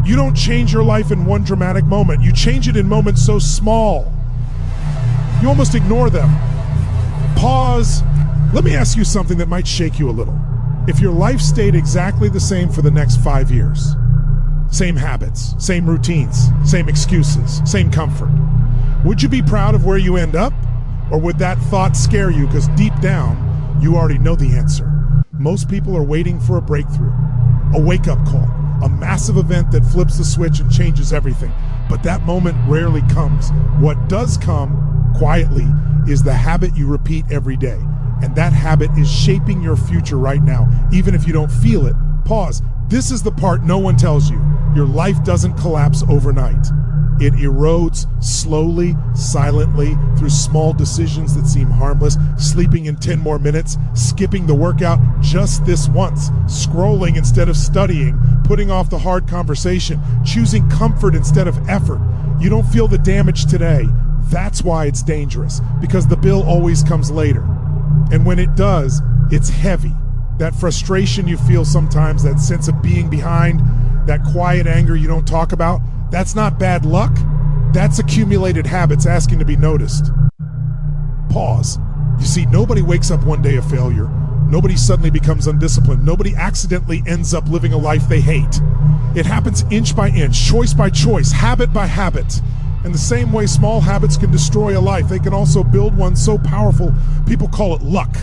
You don't change your life in one dramatic moment. You change it in moments so small. You almost ignore them. Pause. Let me ask you something that might shake you a little. If your life stayed exactly the same for the next 5 years, same habits, same routines, same excuses, same comfort, would you be proud of where you end up? Or would that thought scare you because deep down, you already know the answer? Most people are waiting for a breakthrough, a wake-up call, a massive event that flips the switch and changes everything. But that moment rarely comes. What does come, quietly, is the habit you repeat every day. And that habit is shaping your future right now, even if you don't feel it. Pause. This is the part no one tells you. Your life doesn't collapse overnight. It erodes slowly, silently, through small decisions that seem harmless, sleeping in 10 more minutes, skipping the workout just this once, scrolling instead of studying, putting off the hard conversation, choosing comfort instead of effort. You don't feel the damage today. That's why it's dangerous, because the bill always comes later. And when it does, it's heavy. That frustration you feel sometimes, that sense of being behind, that quiet anger you don't talk about, that's not bad luck. That's accumulated habits asking to be noticed. Pause. You see, nobody wakes up one day a failure. Nobody suddenly becomes undisciplined. Nobody accidentally ends up living a life they hate. It happens inch by inch, choice by choice, habit by habit. And the same way small habits can destroy a life, they can also build one so powerful, people call it luck.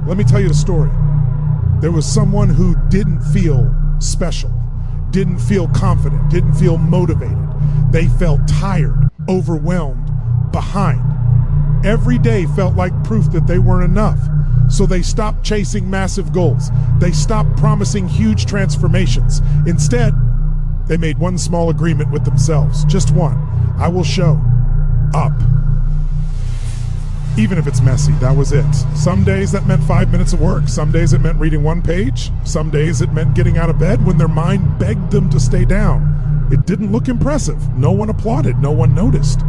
Let me tell you the story. There was someone who didn't feel special, didn't feel confident, didn't feel motivated. They felt tired, overwhelmed, behind. Every day felt like proof that they weren't enough. So they stopped chasing massive goals. They stopped promising huge transformations. Instead, they made one small agreement with themselves, just one. I will show up. Even if it's messy, that was it. Some days that meant 5 minutes of work. Some days it meant reading one page. Some days it meant getting out of bed when their mind begged them to stay down. It didn't look impressive. No one applauded. No one noticed.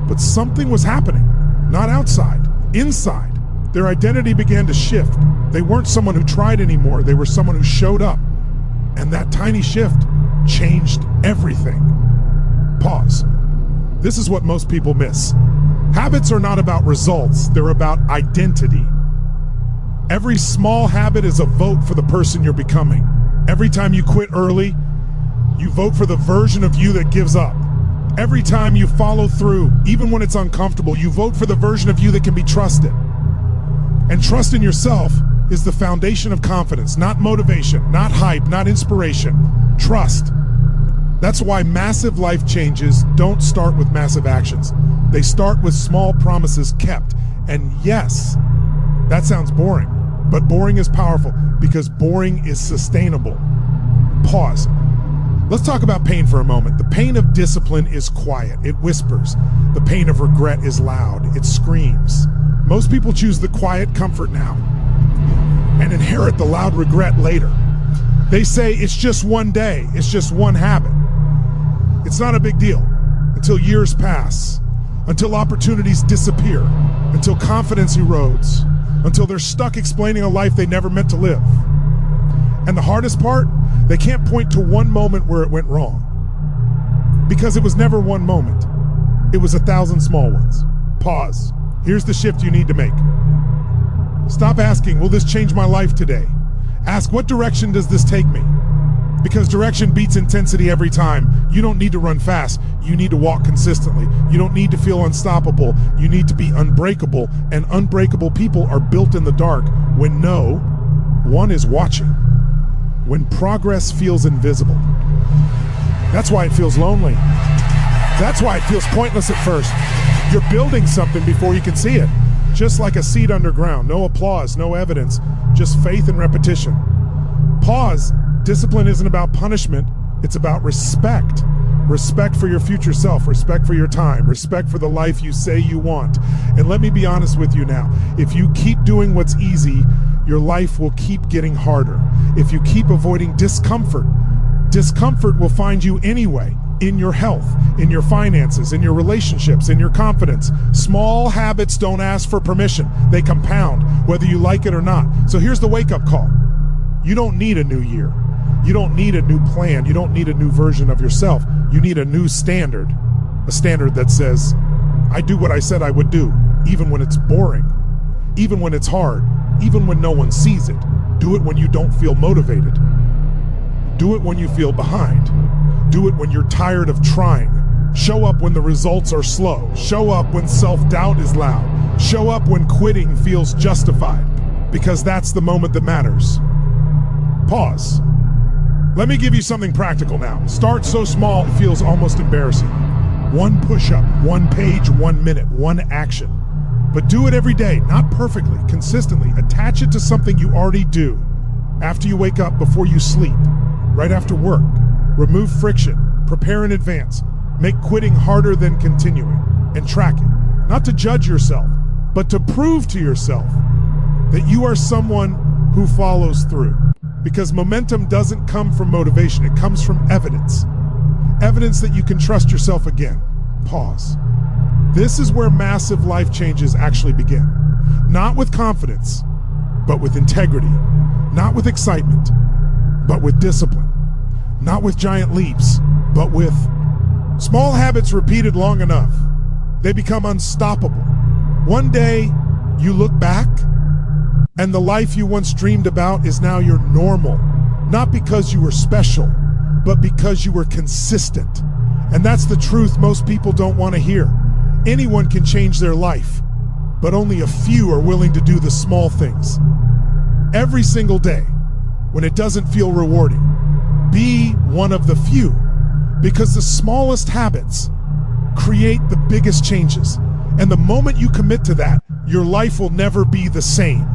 But something was happening. Not outside, inside. Their identity began to shift. They weren't someone who tried anymore. They were someone who showed up. And that tiny shift changed everything. Pause. This is what most people miss. Habits are not about results, they're about identity. Every small habit is a vote for the person you're becoming. Every time you quit early, you vote for the version of you that gives up. Every time you follow through, even when it's uncomfortable, you vote for the version of you that can be trusted. And trust in yourself is the foundation of confidence, not motivation, not hype, not inspiration. Trust. That's why massive life changes don't start with massive actions. They start with small promises kept. And yes, that sounds boring, but boring is powerful because boring is sustainable. Pause. Let's talk about pain for a moment. The pain of discipline is quiet. It whispers. The pain of regret is loud. It screams. Most people choose the quiet comfort now and inherit the loud regret later. They say it's just one day. It's just one habit. It's not a big deal until years pass, until opportunities disappear, until confidence erodes, until they're stuck explaining a life they never meant to live. And the hardest part, they can't point to one moment where it went wrong. Because it was never one moment. It was 1,000 small ones. Pause. Here's the shift you need to make. Stop asking, will this change my life today? Ask, what direction does this take me? Because direction beats intensity every time. You don't need to run fast. You need to walk consistently. You don't need to feel unstoppable. You need to be unbreakable. And unbreakable people are built in the dark when no one is watching. When progress feels invisible. That's why it feels lonely. That's why it feels pointless at first. You're building something before you can see it. Just like a seed underground. No applause, no evidence, just faith and repetition. Pause. Discipline isn't about punishment, it's about respect. Respect for your future self, respect for your time, respect for the life you say you want. And let me be honest with you now, if you keep doing what's easy, your life will keep getting harder. If you keep avoiding discomfort, discomfort will find you anyway, in your health, in your finances, in your relationships, in your confidence. Small habits don't ask for permission, they compound, whether you like it or not. So here's the wake-up call. You don't need a new year. You don't need a new plan. You don't need a new version of yourself. You need a new standard. A standard that says, I do what I said I would do, even when it's boring, even when it's hard, even when no one sees it. Do it when you don't feel motivated. Do it when you feel behind. Do it when you're tired of trying. Show up when the results are slow. Show up when self-doubt is loud. Show up when quitting feels justified, because that's the moment that matters. Pause. Let me give you something practical now. Start so small it feels almost embarrassing. One push-up, one page, 1 minute, one action. But do it every day, not perfectly, consistently. Attach it to something you already do. After you wake up, before you sleep, right after work. Remove friction, prepare in advance. Make quitting harder than continuing, and track it. Not to judge yourself, but to prove to yourself that you are someone who follows through. Because momentum doesn't come from motivation, it comes from evidence. Evidence that you can trust yourself again. Pause. This is where massive life changes actually begin. Not with confidence, but with integrity. Not with excitement, but with discipline. Not with giant leaps, but with small habits repeated long enough. They become unstoppable. One day, you look back, and the life you once dreamed about is now your normal. Not because you were special, but because you were consistent. And that's the truth most people don't want to hear. Anyone can change their life, but only a few are willing to do the small things. Every single day, when it doesn't feel rewarding, be one of the few, because the smallest habits create the biggest changes. And the moment you commit to that, your life will never be the same.